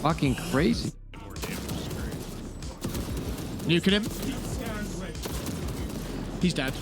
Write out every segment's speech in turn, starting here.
fucking crazy. Nuking him. He's dead.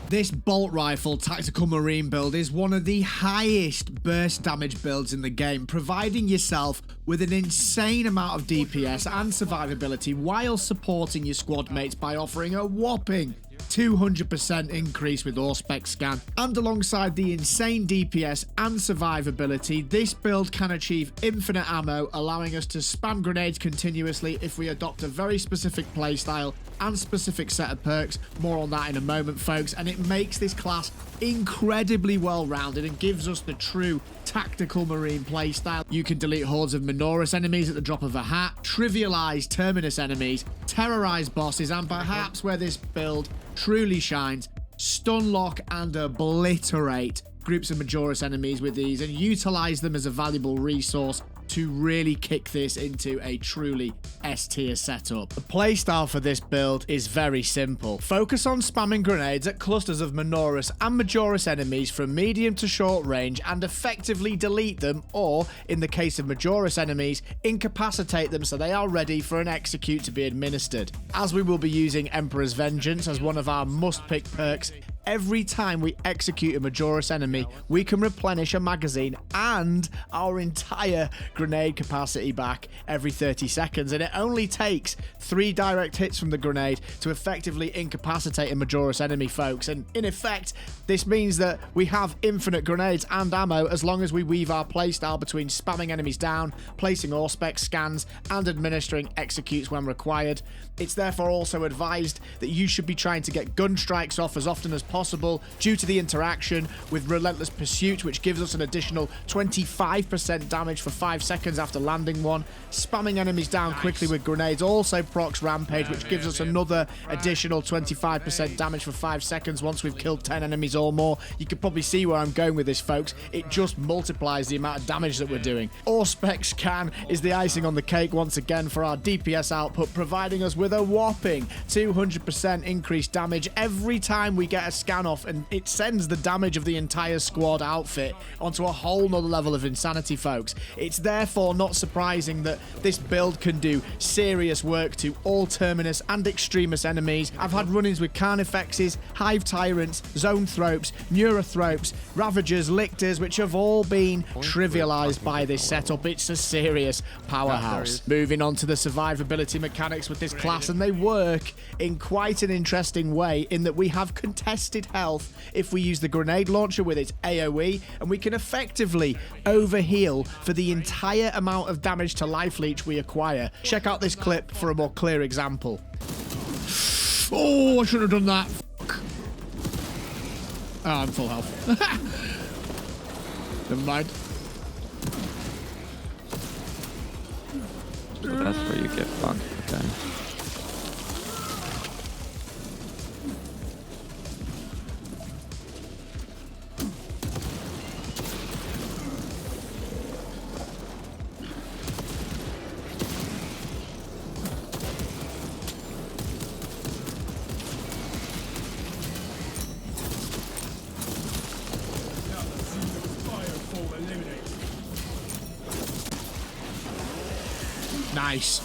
This bolt rifle tactical marine build is one of the highest burst damage builds in the game, providing yourself with an insane amount of DPS and survivability while supporting your squad mates by offering a whopping 200% increase with Auspex scan. And alongside the insane DPS and survivability, this build can achieve infinite ammo, allowing us to spam grenades continuously if we adopt a very specific playstyle and specific set of perks. More on that in a moment, folks. And it makes this class incredibly well-rounded and gives us the true tactical marine playstyle. You can delete hordes of Minoris enemies at the drop of a hat, trivialize Terminus enemies, terrorize bosses, and perhaps where this build truly shines, stun lock and obliterate groups of Majoris enemies with these and utilize them as a valuable resource to really kick this into a truly S-tier setup. The playstyle for this build is very simple. Focus on spamming grenades at clusters of Minoris and Majoris enemies from medium to short range and effectively delete them, or, in the case of Majoris enemies, incapacitate them so they are ready for an execute to be administered. As we will be using Emperor's Vengeance as one of our must-pick perks, every time we execute a Majoris enemy, we can replenish a magazine and our entire grenade capacity back every 30 seconds, and it only takes 3 direct hits from the grenade to effectively incapacitate a Majoris enemy, folks. And in effect, this means that we have infinite grenades and ammo as long as we weave our playstyle between spamming enemies down, placing Auspex scans, and administering executes when required. It's therefore also advised that you should be trying to get gun strikes off as often as possible due to the interaction with Relentless Pursuit, which gives us an additional 25% damage for 5 seconds after landing one. Spamming enemies down quickly with grenades also procs Rampage, which gives us another additional 25% damage for 5 seconds once we've killed 10 enemies or more. You can probably see where I'm going with this, folks. It just multiplies the amount of damage that we're doing. Auspex scan is the icing on the cake once again for our DPS output, providing us with a whopping 200% increased damage every time we get a scan off, and it sends the damage of the entire squad outfit onto a whole nother level of insanity, folks. It's therefore not surprising that this build can do serious work to all Terminus and Extremis enemies. I've had run-ins with Carnifexes, Hive Tyrants, Zonethropes, Neurothropes, Ravagers, Lictors, which have all been trivialized by this setup. It's a serious powerhouse. Moving on to the survivability mechanics with this class, and they work in quite an interesting way in that we have contested health if we use the grenade launcher with its AoE, and we can effectively overheal for the entire amount of damage to life leech we acquire. Check out this clip for a more clear example. Oh, I shouldn't have done that. Fuck. Oh, I'm full health. Never mind. So that's where you get fucked, okay. Nice.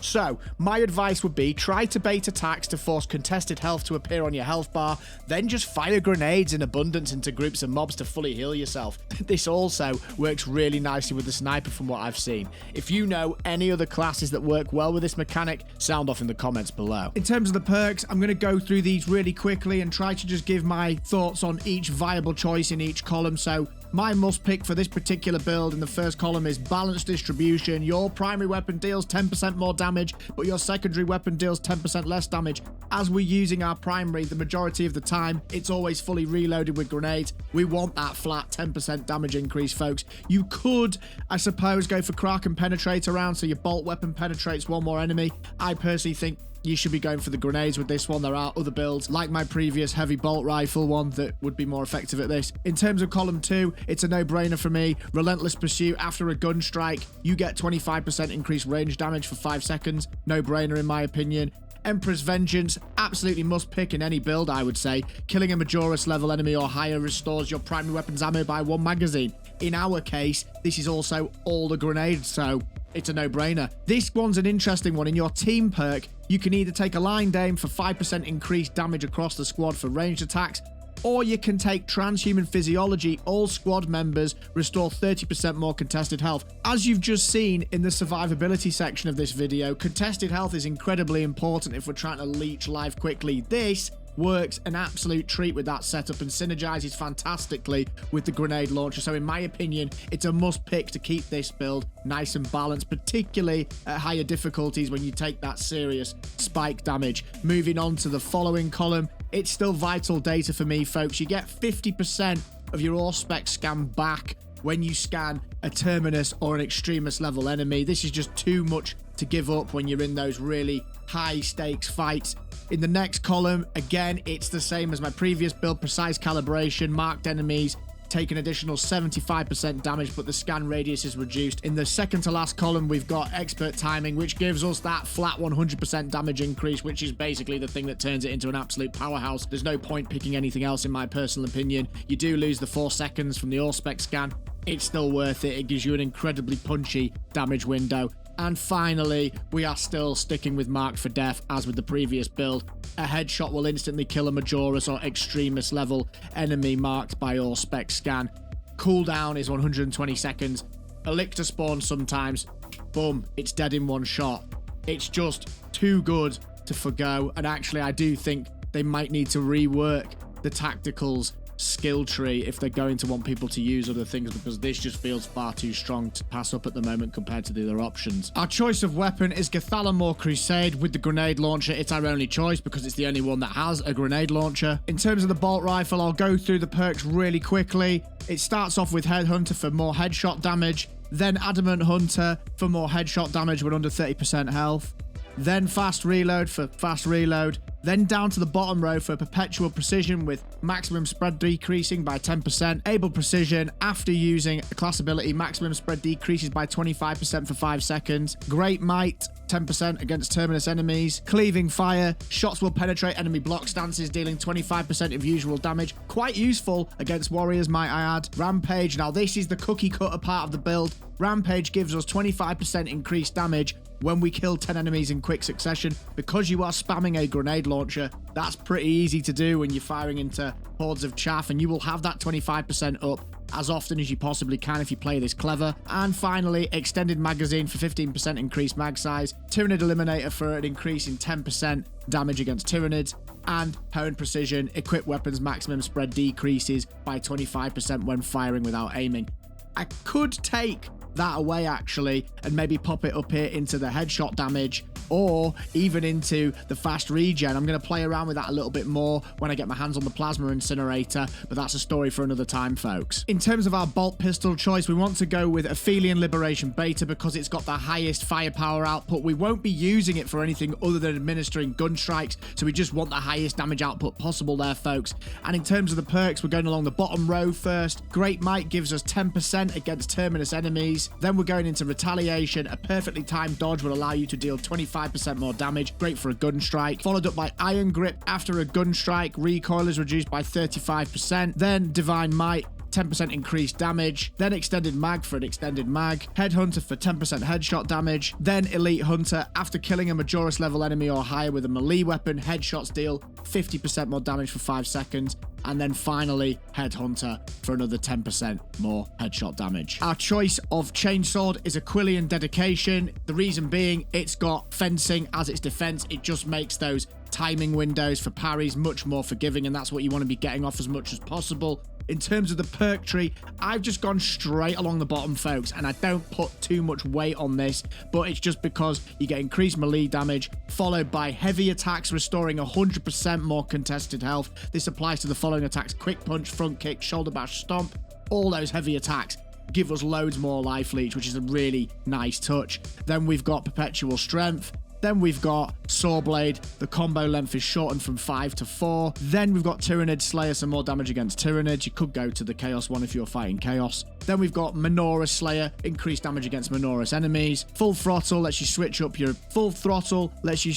So, my advice would be try to bait attacks to force contested health to appear on your health bar, then just fire grenades in abundance into groups of mobs to fully heal yourself. This also works really nicely with the sniper from what I've seen. If you know any other classes that work well with this mechanic, sound off in the comments below. In terms of the perks, I'm going to go through these really quickly and try to just give my thoughts on each viable choice in each column. So, my must pick for this particular build in the first column is Balanced Distribution. Your primary weapon deals 10% more damage, but your secondary weapon deals 10% less damage. As we're using our primary the majority of the time, it's always fully reloaded with grenades. We want that flat 10% damage increase, folks. You could, I suppose, go for Kraken Penetrate around so your bolt weapon penetrates one more enemy. I personally think you should be going for the grenades with this one. There are other builds, like my previous heavy bolt rifle one, that would be more effective at this. In terms of column 2, it's a no-brainer for me. Relentless Pursuit. After a gun strike, you get 25% increased range damage for 5 seconds. No-brainer in my opinion. Emperor's Vengeance, absolutely must pick in any build, I would say. Killing a Majoris level enemy or higher restores your primary weapon's ammo by 1 magazine. In our case, this is also all the grenades, so it's a no-brainer. This one's an interesting one. In your team perk, you can either take aligned aim for 5% increased damage across the squad for ranged attacks, or you can take Transhuman Physiology. All squad members restore 30% more contested health. As you've just seen in the survivability section of this video, contested health is incredibly important if we're trying to leech life quickly. This works an absolute treat with that setup and synergizes fantastically with the grenade launcher. So in my opinion, it's a must pick to keep this build nice and balanced, particularly at higher difficulties when you take that serious spike damage. Moving on to the following column, it's still vital data for me, folks. You get 50% of your Auspex scan back when you scan a Terminus or an Extremis level enemy. This is just too much to give up when you're in those really high stakes fights. In the next column, again, it's the same as my previous build. Precise calibration, marked enemies take an additional 75% damage, but the scan radius is reduced. In the second to last column, we've got expert timing, which gives us that flat 100% damage increase, which is basically the thing that turns it into an absolute powerhouse. There's no point picking anything else in my personal opinion. You do lose the 4 seconds from the Auspex scan. It's still worth it. It gives you an incredibly punchy damage window. And finally, we are still sticking with Marked for Death as with the previous build. A headshot will instantly kill a Majoris or Extremis level enemy marked by Auspex scan. Cooldown is 120 seconds. Elixir spawn sometimes. Boom, it's dead in 1 shot. It's just too good to forgo. And actually, I do think they might need to rework the tacticals skill tree if they're going to want people to use other things, because this just feels far too strong to pass up at the moment compared to the other options. Our choice of weapon is Gathalamor Crusade with the grenade launcher. It's our only choice because it's the only one that has a grenade launcher. In terms of the bolt rifle, I'll go through the perks really quickly. It starts off with Headhunter for more headshot damage, then Adamant Hunter for more headshot damage when under 30% health, then Fast Reload for fast reload, then down to the bottom row for Perpetual Precision with maximum spread decreasing by 10%. Able Precision, after using a class ability, maximum spread decreases by 25% for 5 seconds. Great Might, 10% against Terminus enemies. Cleaving Fire, shots will penetrate enemy block stances, dealing 25% of usual damage. Quite useful against warriors, might I add. Rampage, now this is the cookie cutter part of the build. Rampage gives us 25% increased damage when we kill 10 enemies in quick succession. Because you are spamming a grenade launcher, that's pretty easy to do when you're firing into hordes of chaff, and you will have that 25% up as often as you possibly can if you play this clever. And finally, Extended Magazine for 15% increased mag size, Tyrannid Eliminator for an increase in 10% damage against Tyrannids, and Hone Precision, equipped weapons maximum spread decreases by 25% when firing without aiming. I could take that away actually and maybe pop it up here into the headshot damage, or even into the fast regen. I'm going to play around with that a little bit more when I get my hands on the plasma incinerator, but that's a story for another time, folks. In terms of our bolt pistol choice, we want to go with Aphelion Liberation Beta because it's got the highest firepower output. We won't be using it for anything other than administering gun strikes, so we just want the highest damage output possible there, folks. And in terms of the perks, we're going along the bottom row first. Great Might gives us 10% against Terminus enemies. Then we're going into Retaliation. A perfectly timed dodge will allow you to deal 25% more damage. Great for a gun strike. Followed up by Iron Grip. After a gun strike, recoil is reduced by 35%. Then Divine Might, 10% increased damage, then Extended Mag for an extended mag, Headhunter for 10% headshot damage, then Elite Hunter. After killing a Majoris level enemy or higher with a melee weapon, headshots deal 50% more damage for 5 seconds, and then finally Headhunter for another 10% more headshot damage. Our choice of Chainsword is Aquilian Dedication. The reason being, it's got fencing as its defense. It just makes those timing windows for parries much more forgiving, and that's what you want to be getting off as much as possible. In terms of the perk tree, I've just gone straight along the bottom, folks, and I don't put too much weight on this, but it's just because you get increased melee damage, followed by heavy attacks restoring 100% more contested health. This applies to the following attacks: Quick Punch, Front Kick, Shoulder Bash, Stomp. All those heavy attacks give us loads more life leech, which is a really nice touch. Then we've got Perpetual Strength. Then we've got Sawblade. The combo length is shortened from 5 to 4. Then we've got Tyrannid Slayer, some more damage against Tyranids. You could go to the Chaos one if you're fighting Chaos. Then we've got Menorah Slayer, increased damage against Menorah's enemies. Full Throttle lets you switch up your Full Throttle, lets you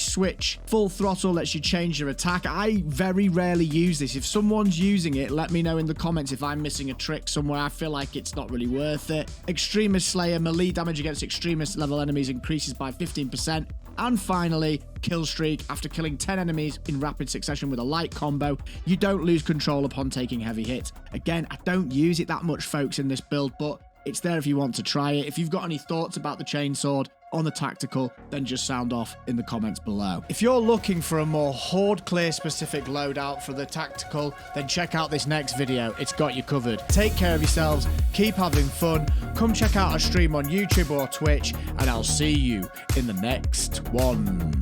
change your attack. I very rarely use this. If someone's using it, let me know in the comments if I'm missing a trick somewhere. I feel like it's not really worth it. Extremist Slayer, melee damage against extremist level enemies increases by 15%. And finally, Kill Streak. After killing 10 enemies in rapid succession with a light combo, you don't lose control upon taking heavy hits. Again, I don't use it that much, folks, in this build, but it's there if you want to try it. If you've got any thoughts about the Chainsword on the tactical, then just sound off in the comments below. If you're looking for a more horde clear specific loadout for the tactical, then check out this next video. It's got you covered. Take care of yourselves, keep having fun, come check out our stream on YouTube or Twitch, and I'll see you in the next one.